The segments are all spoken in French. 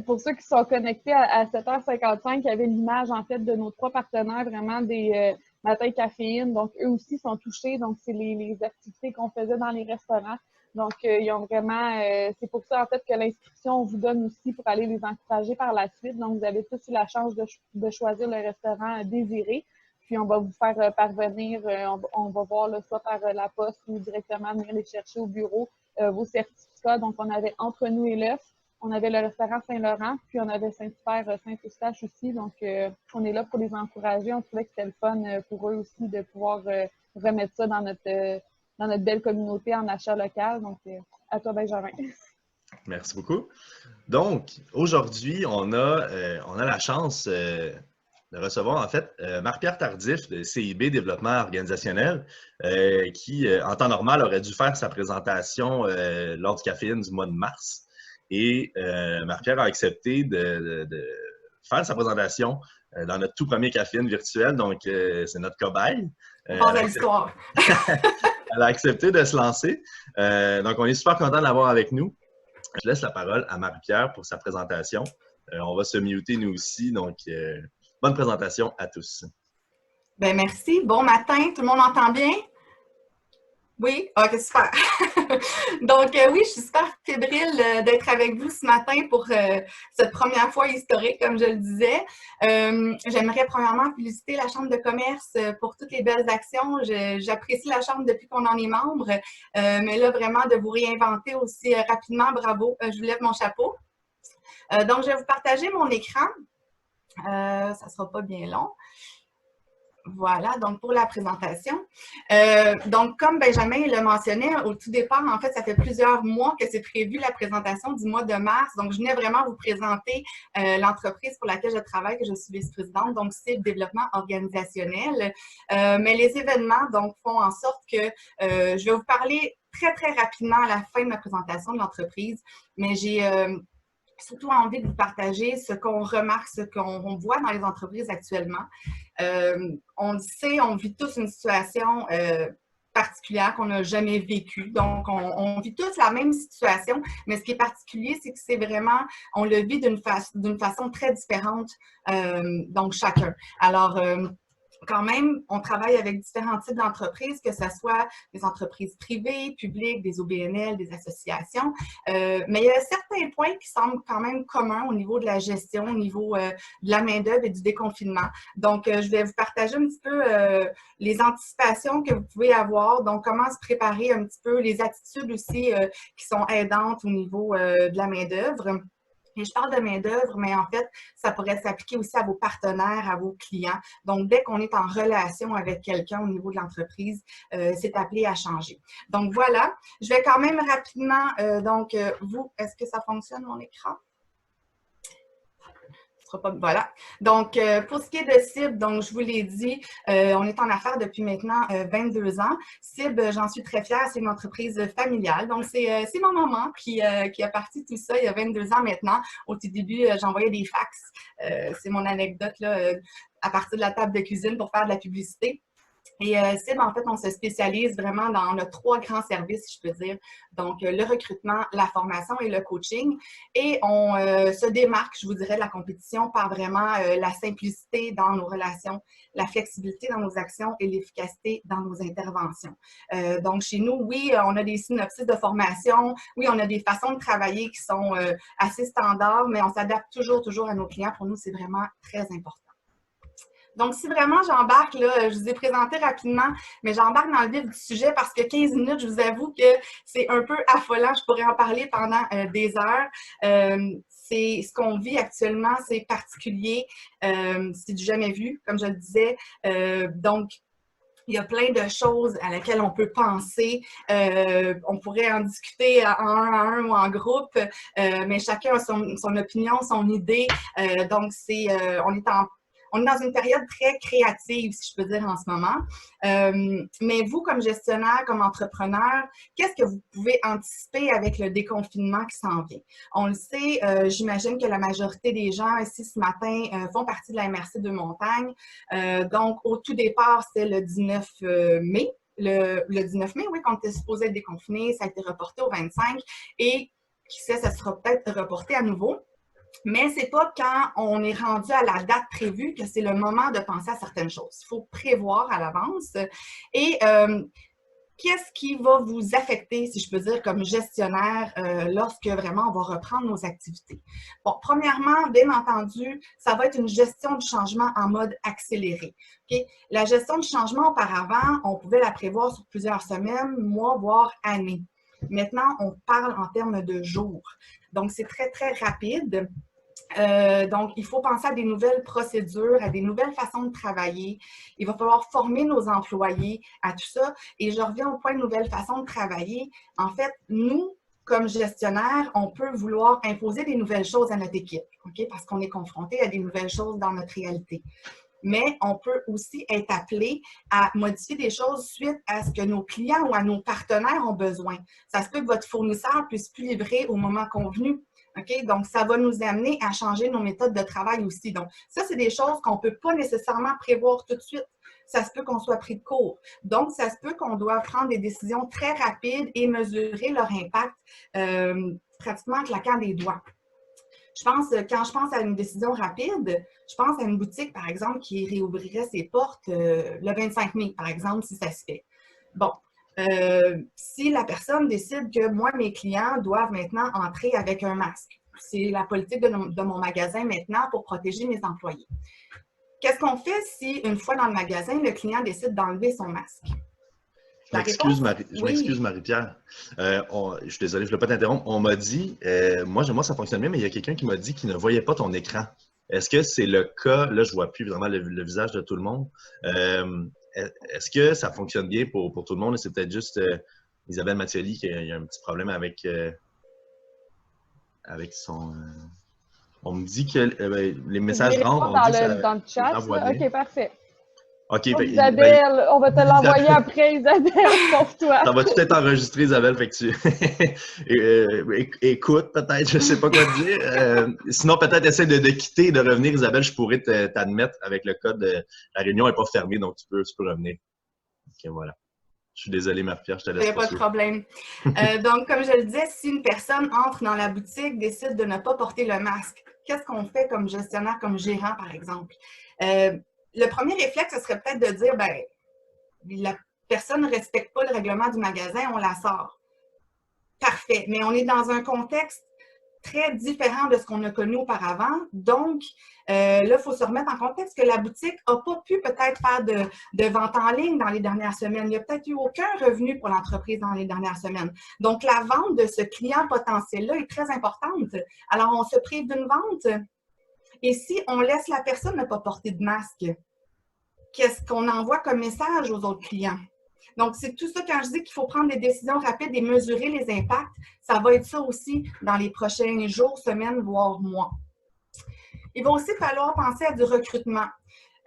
pour ceux qui sont connectés à 7h55, il y avait l'image, en fait, de nos 3 partenaires, vraiment des matins caféine. Donc, eux aussi sont touchés. Donc, c'est les activités qu'on faisait dans les restaurants. Donc, ils ont vraiment... c'est pour ça, en fait, que l'inscription, on vous donne aussi pour aller les encourager par la suite. Donc, vous avez tous eu la chance de choisir le restaurant désiré. Puis, on va vous faire parvenir, on va voir là, soit par la poste ou directement venir les chercher au bureau, vos certificats. Donc, on avait Entre nous et l'œuf, on avait le restaurant Saint-Laurent, puis on avait Saint-Hubert, Saint-Eustache aussi. Donc, on est là pour les encourager. On trouvait que c'était le fun pour eux aussi de pouvoir remettre ça dans notre belle communauté en achat local. Donc, à toi, Benjamin. Merci beaucoup. Donc, aujourd'hui, on a la chance de recevoir, en fait, Marie-Pierre Tardif de CIB Développement Organisationnel, qui, en temps normal, aurait dû faire sa présentation lors du caféine du mois de mars. Et Marie-Pierre a accepté de faire sa présentation dans notre tout premier caféine virtuel. Donc, c'est notre cobaye. Elle a accepté de se lancer. Donc, on est super content de l'avoir avec nous. Je laisse la parole à Marie-Pierre pour sa présentation. On va se muter nous aussi. Donc, bonne présentation à tous. Bien, merci. Bon matin. Tout le monde entend bien? Oui? OK, super. Donc, oui, je suis super fébrile d'être avec vous ce matin pour cette première fois historique, comme je le disais. J'aimerais premièrement féliciter la Chambre de commerce pour toutes les belles actions. J'apprécie la Chambre depuis qu'on en est membre, mais là, vraiment, de vous réinventer aussi rapidement, bravo. Je vous lève mon chapeau. Donc, je vais vous partager mon écran. Ça ne sera pas bien long. Voilà, donc pour la présentation. Donc, comme Benjamin le mentionnait au tout départ, en fait, ça fait plusieurs mois que c'est prévu la présentation du mois de mars. Donc, je venais vraiment vous présenter l'entreprise pour laquelle je travaille, que je suis vice-présidente, donc c'est le développement organisationnel. Mais les événements, donc, font en sorte que je vais vous parler très, très rapidement à la fin de ma présentation de l'entreprise, mais j'ai surtout envie de vous partager ce qu'on remarque, ce qu'on voit dans les entreprises actuellement. On le sait, on vit tous une situation particulière qu'on n'a jamais vécue. Donc, on vit tous la même situation, mais ce qui est particulier, c'est que c'est vraiment, on le vit d'une façon très différente, donc chacun. Alors, quand même, on travaille avec différents types d'entreprises, que ce soit des entreprises privées, publiques, des OBNL, des associations. Mais il y a certains points qui semblent quand même communs au niveau de la gestion, au niveau de la main-d'œuvre et du déconfinement. Donc, je vais vous partager un petit peu les anticipations que vous pouvez avoir. Donc, comment se préparer un petit peu, les attitudes aussi qui sont aidantes au niveau de la main-d'œuvre. Et je parle de main-d'œuvre, mais en fait, ça pourrait s'appliquer aussi à vos partenaires, à vos clients. Donc, dès qu'on est en relation avec quelqu'un au niveau de l'entreprise, c'est appelé à changer. Donc, voilà. Je vais quand même rapidement, vous, est-ce que ça fonctionne, mon écran? Voilà. Donc, pour ce qui est de CIB, donc je vous l'ai dit, on est en affaires depuis maintenant 22 ans. CIB, j'en suis très fière, c'est une entreprise familiale. Donc, c'est ma maman qui a parti tout ça il y a 22 ans maintenant. Au tout début, j'envoyais des fax. C'est mon anecdote là, à partir de la table de cuisine pour faire de la publicité. Et CIB, en fait, on se spécialise vraiment dans nos 3 grands services, si je peux dire. Donc, le recrutement, la formation et le coaching. Et on se démarque, je vous dirais, de la compétition par vraiment la simplicité dans nos relations, la flexibilité dans nos actions et l'efficacité dans nos interventions. Donc, chez nous, oui, on a des synopsis de formation. Oui, on a des façons de travailler qui sont assez standards, mais on s'adapte toujours à nos clients. Pour nous, c'est vraiment très important. Donc, si vraiment j'embarque, là, je vous ai présenté rapidement, mais j'embarque dans le vif du sujet parce que 15 minutes, je vous avoue que c'est un peu affolant. Je pourrais en parler pendant des heures. C'est ce qu'on vit actuellement, c'est particulier. C'est du jamais vu, comme je le disais. Donc, il y a plein de choses à laquelle on peut penser. On pourrait en discuter en un à un ou en groupe, mais chacun a son opinion, son idée. Donc, on est dans une période très créative, si je peux dire, en ce moment. Mais vous, comme gestionnaire, comme entrepreneur, qu'est-ce que vous pouvez anticiper avec le déconfinement qui s'en vient? On le sait, j'imagine que la majorité des gens ici ce matin font partie de la MRC de Montagne. Donc, au tout départ, c'est le 19 mai. Le 19 mai, oui, quand on était supposé être déconfiné, ça a été reporté au 25. Et qui sait, ça sera peut-être reporté à nouveau. Mais ce n'est pas quand on est rendu à la date prévue que c'est le moment de penser à certaines choses. Il faut prévoir à l'avance. Et qu'est-ce qui va vous affecter, si je peux dire, comme gestionnaire, lorsque vraiment on va reprendre nos activités? Bon, premièrement, bien entendu, ça va être une gestion du changement en mode accéléré. Okay? La gestion du changement, auparavant, on pouvait la prévoir sur plusieurs semaines, mois, voire années. Maintenant, on parle en termes de jours. Donc, c'est très, très rapide. Donc, il faut penser à des nouvelles procédures, à des nouvelles façons de travailler. Il va falloir former nos employés à tout ça. Et je reviens au point de nouvelles façons de travailler. En fait, nous, comme gestionnaires, on peut vouloir imposer des nouvelles choses à notre équipe, okay? Parce qu'on est confronté à des nouvelles choses dans notre réalité. Mais on peut aussi être appelé à modifier des choses suite à ce que nos clients ou à nos partenaires ont besoin. Ça se peut que votre fournisseur ne puisse plus livrer au moment convenu. Okay? Donc, ça va nous amener à changer nos méthodes de travail aussi. Donc, ça, c'est des choses qu'on ne peut pas nécessairement prévoir tout de suite. Ça se peut qu'on soit pris de court. Donc, ça se peut qu'on doive prendre des décisions très rapides et mesurer leur impact pratiquement en claquant des doigts. Quand je pense à une décision rapide, je pense à une boutique, par exemple, qui réouvrirait ses portes le 25 mai, par exemple, si ça se fait. Bon, si la personne décide que moi, mes clients doivent maintenant entrer avec un masque, c'est la politique de mon magasin maintenant pour protéger mes employés. Qu'est-ce qu'on fait si, une fois dans le magasin, le client décide d'enlever son masque? Je m'excuse, Marie-Pierre. Je suis désolé, je ne voulais pas t'interrompre. On m'a dit, moi, ça fonctionne bien, mais il y a quelqu'un qui m'a dit qu'il ne voyait pas ton écran. Est-ce que c'est le cas? Là, je ne vois plus vraiment le visage de tout le monde. Est-ce que ça fonctionne bien pour tout le monde? C'est peut-être juste Isabelle Mathioli qui a un petit problème avec son... On me dit que les messages rentrent. Dans le chat. OK, parfait. OK. Isabelle, on va te l'envoyer après, Isabelle, pour toi. Ça va tout être enregistré, Isabelle, fait que écoute, peut-être, je ne sais pas quoi te dire. Sinon, peut-être essaie de quitter et de revenir, Isabelle, je pourrais t'admettre avec le code. La réunion n'est pas fermée, donc tu peux revenir. OK, voilà. Je suis désolé, Marie-Pierre, je te laisse. Il n'y a pas de problème. Donc, comme je le disais, si une personne entre dans la boutique, décide de ne pas porter le masque, qu'est-ce qu'on fait comme gestionnaire, comme gérant, par exemple? Le premier réflexe, ce serait peut-être de dire, ben, la personne ne respecte pas le règlement du magasin, on la sort. Parfait. Mais on est dans un contexte très différent de ce qu'on a connu auparavant. Donc, là, il faut se remettre en contexte que la boutique n'a pas pu peut-être faire de vente en ligne dans les dernières semaines. Il n'y a peut-être eu aucun revenu pour l'entreprise dans les dernières semaines. Donc, la vente de ce client potentiel-là est très importante. Alors, on se prive d'une vente. Et si on laisse la personne ne pas porter de masque, qu'est-ce qu'on envoie comme message aux autres clients? Donc, c'est tout ça quand je dis qu'il faut prendre des décisions rapides et mesurer les impacts. Ça va être ça aussi dans les prochains jours, semaines, voire mois. Il va aussi falloir penser à du recrutement.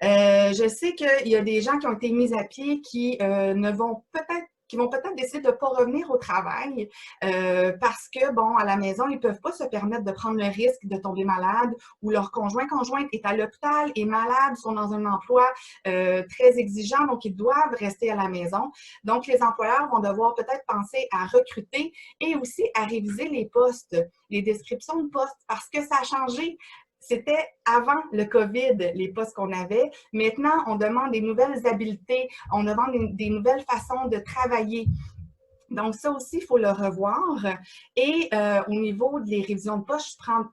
Je sais qu'il y a des gens qui ont été mis à pied qui vont peut-être décider de ne pas revenir au travail parce que, bon, à la maison, ils ne peuvent pas se permettre de prendre le risque de tomber malade ou leur conjointe est à l'hôpital, est malade, sont dans un emploi très exigeant, donc ils doivent rester à la maison. Donc, les employeurs vont devoir peut-être penser à recruter et aussi à réviser les postes, les descriptions de postes, parce que ça a changé. C'était avant le COVID, les postes qu'on avait. Maintenant, on demande des nouvelles habiletés, on demande des nouvelles façons de travailler. Donc, ça aussi, il faut le revoir. Et au niveau des révisions de postes, je prends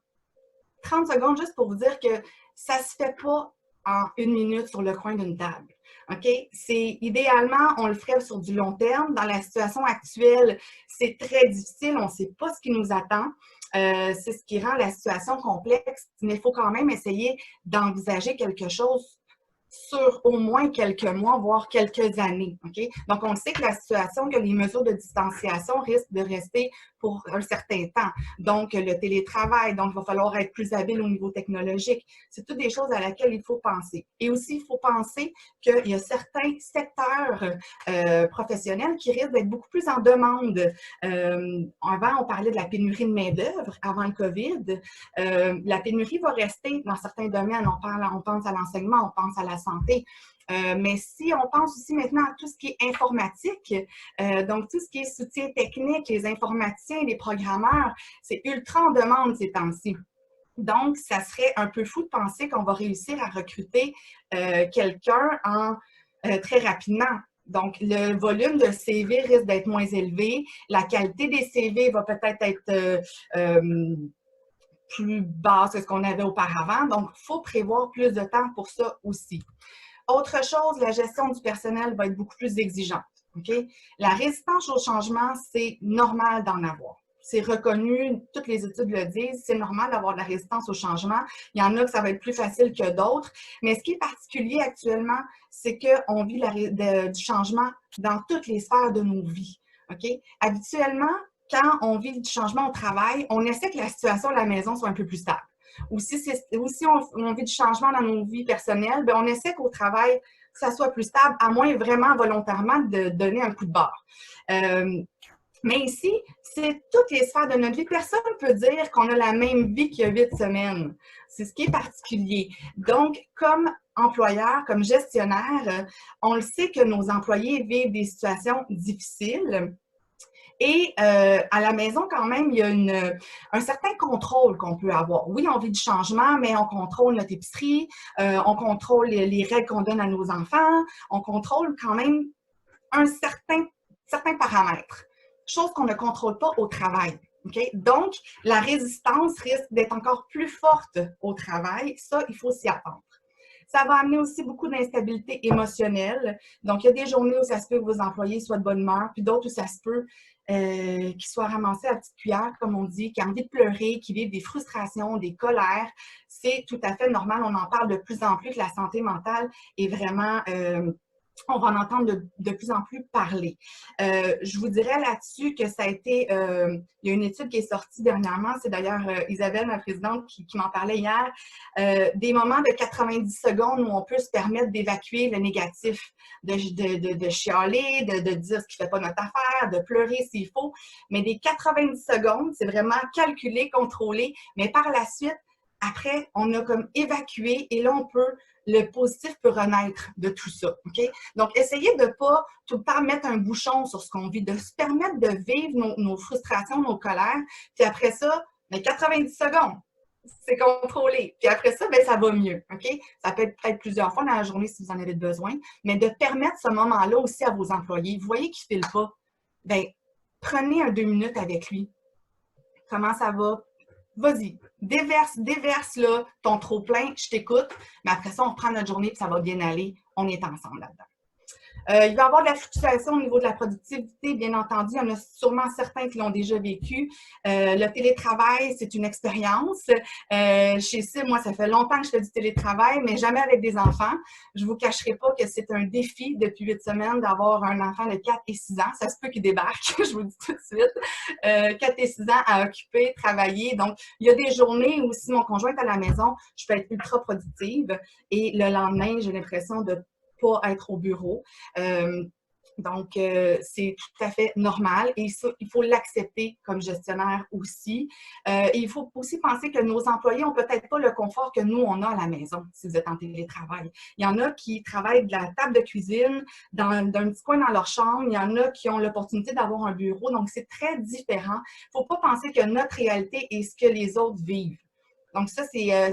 30 secondes juste pour vous dire que ça ne se fait pas en 1 minute sur le coin d'une table. OK? Idéalement, on le ferait sur du long terme. Dans la situation actuelle, c'est très difficile. On ne sait pas ce qui nous attend. C'est ce qui rend la situation complexe, mais il faut quand même essayer d'envisager quelque chose sur au moins quelques mois, voire quelques années. Okay? Donc, on sait que la situation, que les mesures de distanciation risquent de rester pour un certain temps. Donc, le télétravail, donc il va falloir être plus habile au niveau technologique. C'est toutes des choses à laquelle il faut penser. Et aussi, il faut penser qu'il y a certains secteurs professionnels qui risquent d'être beaucoup plus en demande. Avant, on parlait de la pénurie de main-d'œuvre avant le COVID. La pénurie va rester dans certains domaines. On pense à l'enseignement, on pense à la santé. Mais si on pense aussi maintenant à tout ce qui est informatique, donc tout ce qui est soutien technique, les informaticiens, les programmeurs, c'est ultra en demande ces temps-ci. Donc, ça serait un peu fou de penser qu'on va réussir à recruter quelqu'un très rapidement. Donc, le volume de CV risque d'être moins élevé. La qualité des CV va peut-être être, plus basse que ce qu'on avait auparavant. Donc, il faut prévoir plus de temps pour ça aussi. Autre chose, la gestion du personnel va être beaucoup plus exigeante. Okay? La résistance au changement, c'est normal d'en avoir. C'est reconnu, toutes les études le disent, c'est normal d'avoir de la résistance au changement. Il y en a que ça va être plus facile que d'autres. Mais ce qui est particulier actuellement, c'est qu'on vit du changement dans toutes les sphères de nos vies. Okay? Habituellement, quand on vit du changement au travail, on essaie que la situation à la maison soit un peu plus stable. Ou si on vit du changement dans nos vies personnelles, bien, on essaie qu'au travail, que ça soit plus stable, à moins vraiment volontairement de donner un coup de barre. Mais ici, c'est toutes les sphères de notre vie. Personne ne peut dire qu'on a la même vie qu'il y a 8 semaines. C'est ce qui est particulier. Donc, comme employeur, comme gestionnaire, on le sait que nos employés vivent des situations difficiles. Et à la maison, quand même, il y a un certain contrôle qu'on peut avoir. Oui, on vit du changement, mais on contrôle notre épicerie, on contrôle les règles qu'on donne à nos enfants, on contrôle quand même un certain paramètre, chose qu'on ne contrôle pas au travail. Okay? Donc, la résistance risque d'être encore plus forte au travail. Ça, il faut s'y attendre. Ça va amener aussi beaucoup d'instabilité émotionnelle. Donc, il y a des journées où ça se peut que vos employés soient de bonne humeur, puis d'autres où ça se peut qu'ils soient ramassés à petite cuillère, comme on dit, qui ont envie de pleurer, qui vivent des frustrations, des colères. C'est tout à fait normal. On en parle de plus en plus que la santé mentale est vraiment... on va en entendre de plus en plus parler. Je vous dirais là-dessus que ça a été... il y a une étude qui est sortie dernièrement, c'est d'ailleurs Isabelle, ma présidente, qui m'en parlait hier, des moments de 90 secondes où on peut se permettre d'évacuer le négatif, de chialer, de dire ce qui ne fait pas notre affaire, de pleurer s'il faut. Mais des 90 secondes, c'est vraiment calculé, contrôlé, mais par la suite, après, on a comme évacué et là, le positif peut renaître de tout ça. Okay? Donc, essayez de ne pas tout le temps mettre un bouchon sur ce qu'on vit, de se permettre de vivre nos frustrations, nos colères. Puis après ça, 90 secondes, c'est contrôlé. Puis après ça, ça va mieux. Okay? Ça peut être plusieurs fois dans la journée si vous en avez besoin, mais de permettre ce moment-là aussi à vos employés. Vous voyez qu'il ne file pas. Prenez 2 minutes avec lui. Comment ça va? Vas-y, déverse là, ton trop-plein, je t'écoute, mais après ça, on reprend notre journée et ça va bien aller. On est ensemble là-dedans. Il va y avoir de la fluctuation au niveau de la productivité, bien entendu. Il y en a sûrement certains qui l'ont déjà vécu. Le télétravail, c'est une expérience. Chez CIM, moi, ça fait longtemps que je fais du télétravail, mais jamais avec des enfants. Je ne vous cacherai pas que c'est un défi depuis 8 semaines d'avoir un enfant de 4 et 6 ans. Ça se peut qu'il débarque, je vous le dis tout de suite. 4 et 6 ans à occuper, travailler. Donc, il y a des journées où si mon conjoint est à la maison, je peux être ultra productive et le lendemain, j'ai l'impression de pas être au bureau. Donc, c'est tout à fait normal et ça, il faut l'accepter comme gestionnaire aussi. Et il faut aussi penser que nos employés n'ont peut-être pas le confort que nous, on a à la maison si vous êtes en télétravail. Il y en a qui travaillent de la table de cuisine, d'un petit coin dans leur chambre. Il y en a qui ont l'opportunité d'avoir un bureau. Donc, c'est très différent. Il ne faut pas penser que notre réalité est ce que les autres vivent. Donc ça,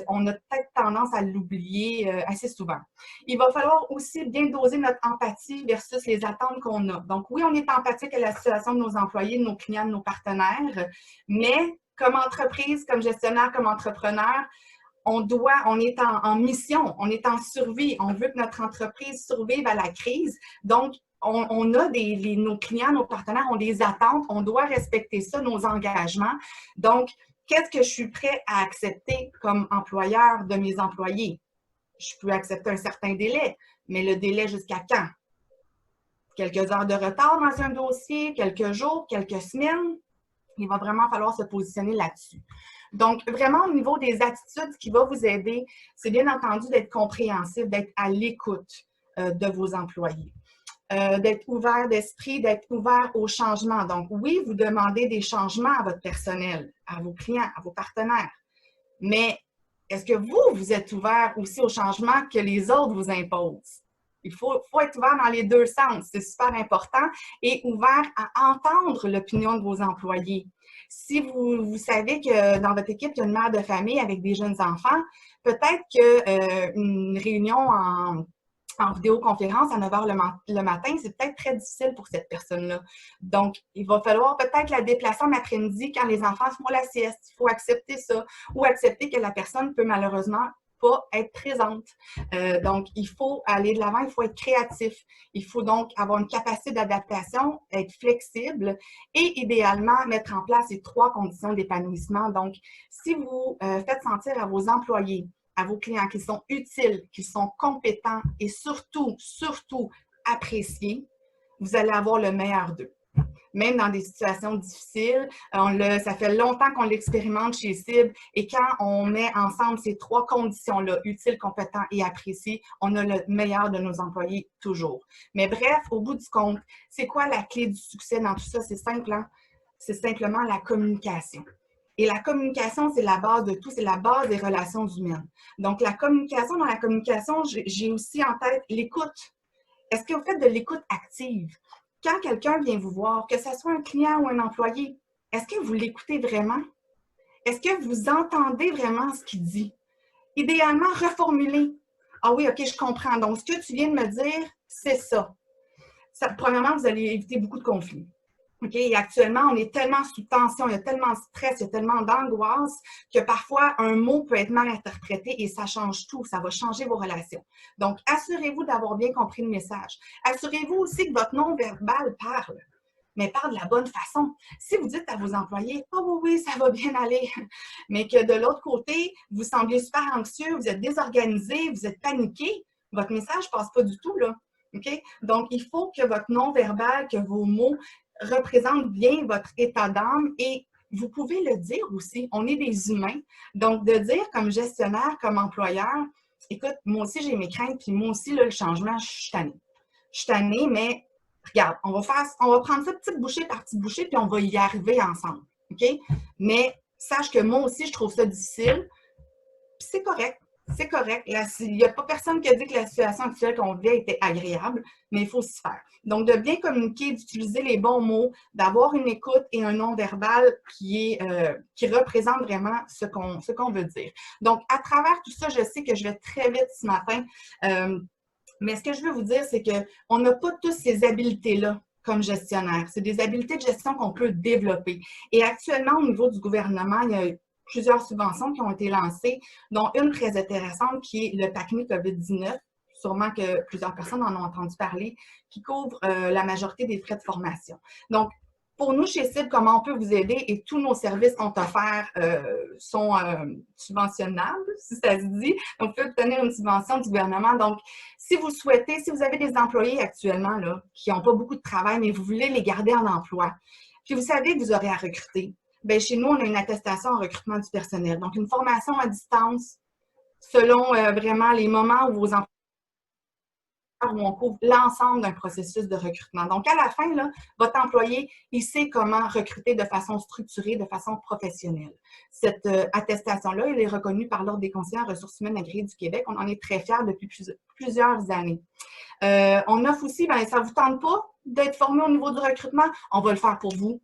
on a peut-être tendance à l'oublier assez souvent. Il va falloir aussi bien doser notre empathie versus les attentes qu'on a. Donc oui, on est empathique à la situation de nos employés, de nos clients, de nos partenaires, mais comme entreprise, comme gestionnaire, comme entrepreneur, on est en mission, on est en survie. On veut que notre entreprise survive à la crise. Donc, on a nos clients, nos partenaires ont des attentes. On doit respecter ça, nos engagements. Donc, qu'est-ce que je suis prêt à accepter comme employeur de mes employés? Je peux accepter un certain délai, mais le délai jusqu'à quand? Quelques heures de retard dans un dossier, quelques jours, quelques semaines? Il va vraiment falloir se positionner là-dessus. Donc, vraiment, au niveau des attitudes, ce qui va vous aider, c'est bien entendu d'être compréhensif, d'être à l'écoute de vos employés. D'être ouvert d'esprit, d'être ouvert au changement. Donc, oui, vous demandez des changements à votre personnel, à vos clients, à vos partenaires. Mais est-ce que vous êtes ouvert aussi au changement que les autres vous imposent? Il faut être ouvert dans les deux sens, c'est super important, et ouvert à entendre l'opinion de vos employés. Si vous savez que dans votre équipe, il y a une mère de famille avec des jeunes enfants, peut-être qu'une réunion en vidéoconférence à 9 h le matin, c'est peut-être très difficile pour cette personne-là. Donc, il va falloir peut-être la déplacer en après-midi quand les enfants font la sieste. Il faut accepter ça ou accepter que la personne peut malheureusement pas être présente. Donc, il faut aller de l'avant, il faut être créatif. Il faut donc avoir une capacité d'adaptation, être flexible et idéalement mettre en place les 3 conditions d'épanouissement. Donc, si vous faites sentir à vos employés, à vos clients qu'ils sont utiles, qu'ils sont compétents et surtout appréciés, vous allez avoir le meilleur d'eux. Même dans des situations difficiles, ça fait longtemps qu'on l'expérimente chez Cible et quand on met ensemble ces 3 conditions-là, utiles, compétents et appréciés, on a le meilleur de nos employés toujours. Mais bref, au bout du compte, c'est quoi la clé du succès dans tout ça? C'est simple, hein? C'est simplement la communication. Et la communication, c'est la base de tout, c'est la base des relations humaines. Donc, la communication, dans la communication, j'ai aussi en tête l'écoute. Est-ce que vous faites de l'écoute active? Quand quelqu'un vient vous voir, que ce soit un client ou un employé, est-ce que vous l'écoutez vraiment? Est-ce que vous entendez vraiment ce qu'il dit? Idéalement, reformuler. Ah oui, OK, je comprends. Donc, ce que tu viens de me dire, c'est ça. Premièrement, vous allez éviter beaucoup de conflits. OK? Et actuellement, on est tellement sous tension, il y a tellement de stress, il y a tellement d'angoisse que parfois, un mot peut être mal interprété et ça change tout. Ça va changer vos relations. Donc, assurez-vous d'avoir bien compris le message. Assurez-vous aussi que votre non-verbal parle, mais parle de la bonne façon. Si vous dites à vos employés « Oh oui, ça va bien aller », mais que de l'autre côté, vous semblez super anxieux, vous êtes désorganisé, vous êtes paniqué, votre message ne passe pas du tout, là. OK? Donc, il faut que votre non-verbal, que vos mots représente bien votre état d'âme et vous pouvez le dire aussi. On est des humains. Donc, de dire comme gestionnaire, comme employeur, écoute, moi aussi, j'ai mes craintes, puis moi aussi, là, le changement, je suis tannée. Je suis tannée, mais regarde, on va prendre ça petite bouchée par petite bouchée, puis on va y arriver ensemble. OK? Mais sache que moi aussi, je trouve ça difficile, puis c'est correct. C'est correct. Il n'y a pas personne qui a dit que la situation actuelle qu'on vit était agréable, mais il faut s'y faire. Donc, de bien communiquer, d'utiliser les bons mots, d'avoir une écoute et un non-verbal qui représente vraiment ce qu'on veut dire. Donc, à travers tout ça, je sais que je vais très vite ce matin, mais ce que je veux vous dire, c'est qu'on n'a pas tous ces habiletés-là comme gestionnaire. C'est des habiletés de gestion qu'on peut développer. Et actuellement, au niveau du gouvernement, il y a plusieurs subventions qui ont été lancées, dont une très intéressante qui est le PACMI COVID-19, sûrement que plusieurs personnes en ont entendu parler, qui couvre la majorité des frais de formation. Donc, pour nous, chez Cible, comment on peut vous aider et tous nos services sont offerts, sont subventionnables, si ça se dit. Donc, vous pouvez obtenir une subvention du gouvernement. Donc, si vous souhaitez, si vous avez des employés actuellement là, qui n'ont pas beaucoup de travail, mais vous voulez les garder en emploi, puis vous savez que vous aurez à recruter, bien, chez nous, on a une attestation en recrutement du personnel. Donc, une formation à distance selon vraiment les moments où vos employés où on couvre l'ensemble d'un processus de recrutement. Donc, à la fin, là, votre employé, il sait comment recruter de façon structurée, de façon professionnelle. Cette attestation-là, elle est reconnue par l'Ordre des conseillers en ressources humaines agréées du Québec. On en est très fiers depuis plusieurs années. On offre aussi, bien, ça ne vous tente pas d'être formé au niveau du recrutement? On va le faire pour vous.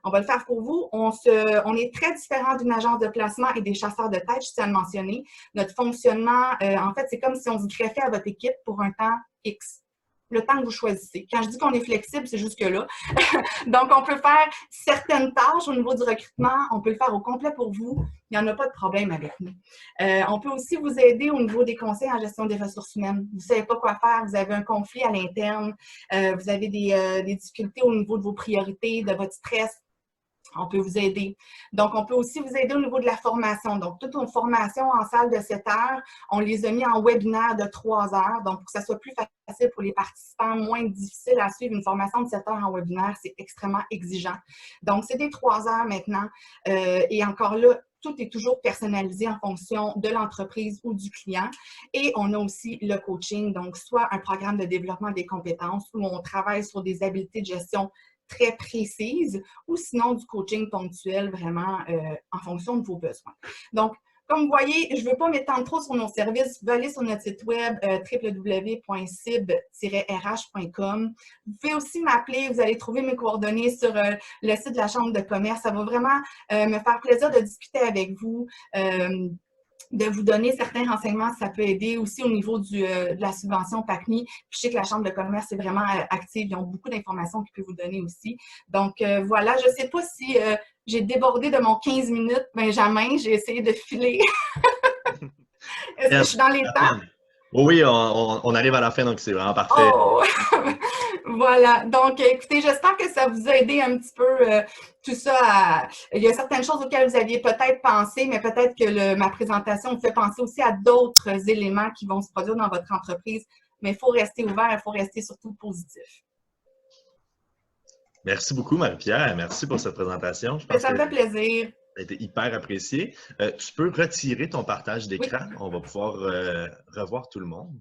On va le faire pour vous. On est très différent d'une agence de placement et des chasseurs de tête, je tiens à le mentionner. Notre fonctionnement, en fait, c'est comme si on se greffait à votre équipe pour un temps X, le temps que vous choisissez. Quand je dis qu'on est flexible, c'est jusque-là. Donc, on peut faire certaines tâches au niveau du recrutement. On peut le faire au complet pour vous. Il n'y en a pas de problème avec nous. On peut aussi vous aider au niveau des conseils en gestion des ressources humaines. Vous ne savez pas quoi faire, vous avez un conflit à l'interne, vous avez des difficultés au niveau de vos priorités, de votre stress. On peut vous aider. Donc, on peut aussi vous aider au niveau de la formation. Donc, toutes nos formations en salle de 7 heures, on les a mis en webinaire de 3 heures. Donc, pour que ça soit plus facile pour les participants, moins difficile à suivre une formation de 7 heures en webinaire, c'est extrêmement exigeant. Donc, c'est des 3 heures maintenant. Et encore là, tout est toujours personnalisé en fonction de l'entreprise ou du client. Et on a aussi le coaching, donc soit un programme de développement des compétences où on travaille sur des habiletés de gestion très précises ou sinon du coaching ponctuel vraiment en fonction de vos besoins. Donc, Comme vous voyez, je ne veux pas m'étendre trop sur nos services. Vous pouvez aller sur notre site web www.cib-rh.com. Vous pouvez aussi m'appeler. Vous allez trouver mes coordonnées sur le site de la Chambre de commerce. Ça va vraiment me faire plaisir de discuter avec vous. De vous donner certains renseignements, ça peut aider aussi au niveau de la subvention PACMI. Puis je sais que la Chambre de commerce est vraiment active. Ils ont beaucoup d'informations qu'ils peuvent vous donner aussi. Donc, voilà. Je ne sais pas si j'ai débordé de mon 15 minutes, Benjamin. J'ai essayé de filer. Est-ce que je suis dans les temps? Oui, on arrive à la fin, donc c'est vraiment parfait. Oh! Voilà. Donc, écoutez, j'espère que ça vous a aidé un petit peu tout ça. Il y a certaines choses auxquelles vous aviez peut-être pensé, mais peut-être que ma présentation vous fait penser aussi à d'autres éléments qui vont se produire dans votre entreprise. Mais il faut rester ouvert, il faut rester surtout positif. Merci beaucoup, Marie-Pierre. Merci pour cette présentation. Je pense ça me fait plaisir. Ça a été hyper apprécié. Tu peux retirer ton partage d'écran. Oui. On va pouvoir revoir tout le monde.